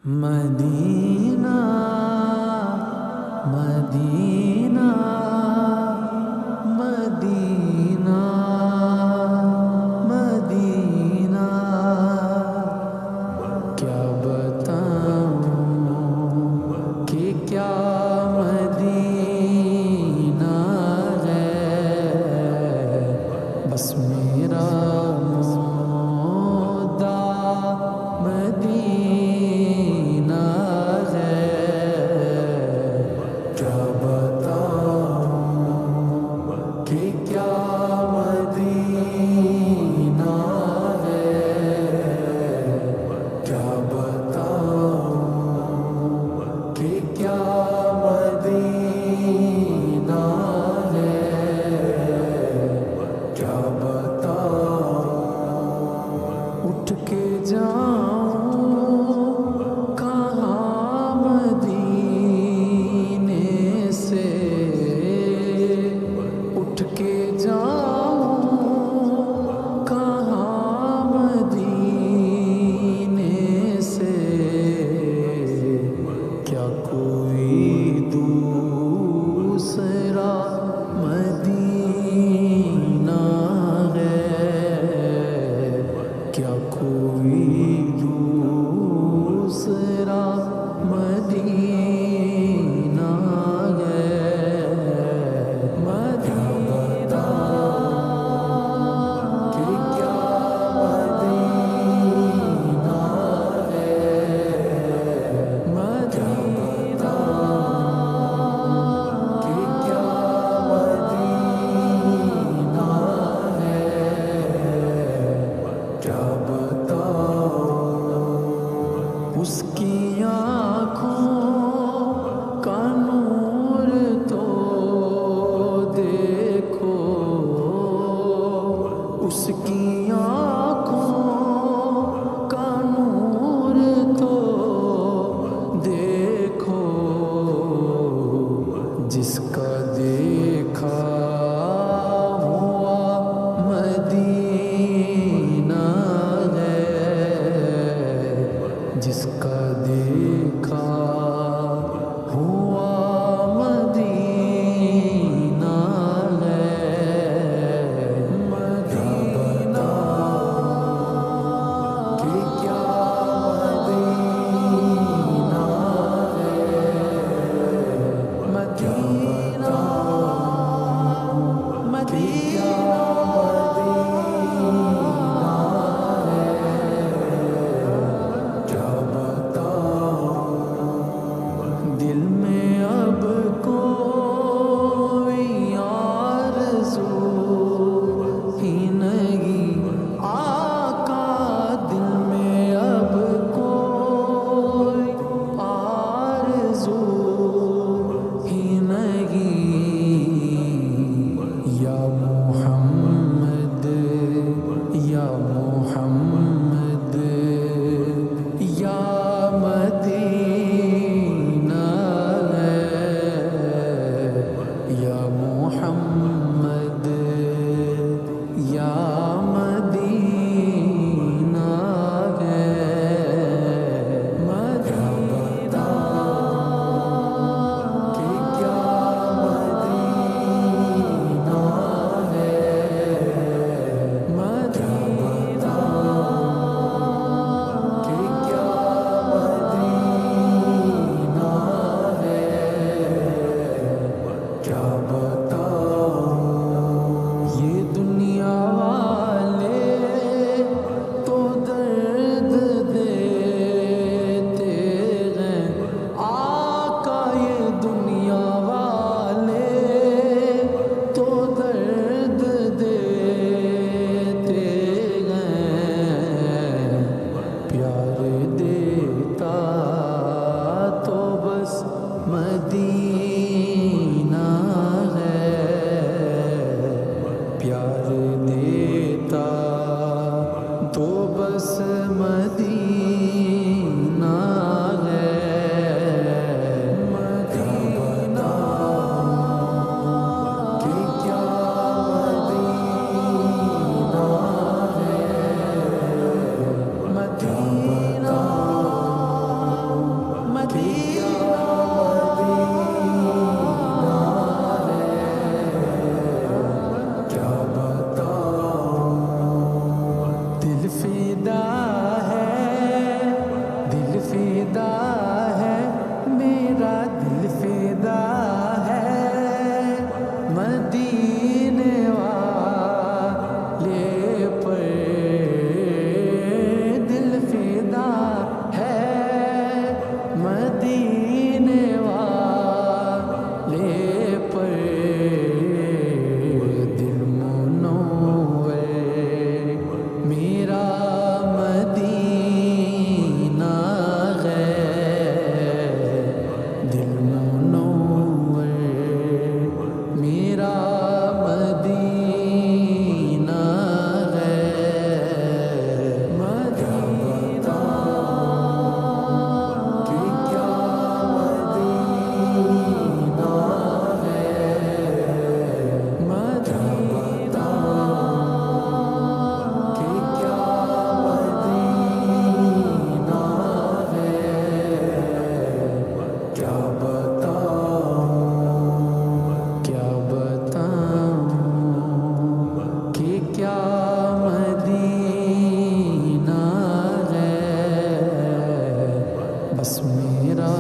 مدینہ مدینہ مدینہ مدینہ کیا بتاؤں کہ کیا مدینہ ہے، بس میرا مودع مدینہ ہے۔ کیا بتاؤں کہ کیا مدینہ ہے، کیا بتاؤں کہ کیا مدینہ ہے، کیا بتاؤں اٹھ کے جاؤں کہاں مدینے سے، اٹھ کے جاؤں کہاں مدینے سے، کیا کوئی دوسرا مدینہ ہے، کیا کوئی دوسرا مدینہ ہے، مدینہ کہ کیا مدینہ ہے، مدینہ کہ کیا مدینہ ہے، کیا بتاؤں اس کی آنکھوں کا نور تو دیکھو، اس کی آنکھوں کا نور تو دیکھو، جس کا دیکھا ہوا مدینہ ہے، جس کا دیکھا ہوا مدینہ ہے، مدینہ کہ کیا مدینہ ہے، مدینہ مدینہ کیا بتاؤں فدا ہے میرا دل فدا ہے مدینے والے پر دل فدا ہے مدینے والے پر دل منور میرا مدینہ ہے دل منور میرا مدینہ ہے مدینہ کہ کیا مدینہ ہے مدینہ کہ کیا مدینہ ہے کیا بتاؤں کہ کیا مدینہ ہے بس میرا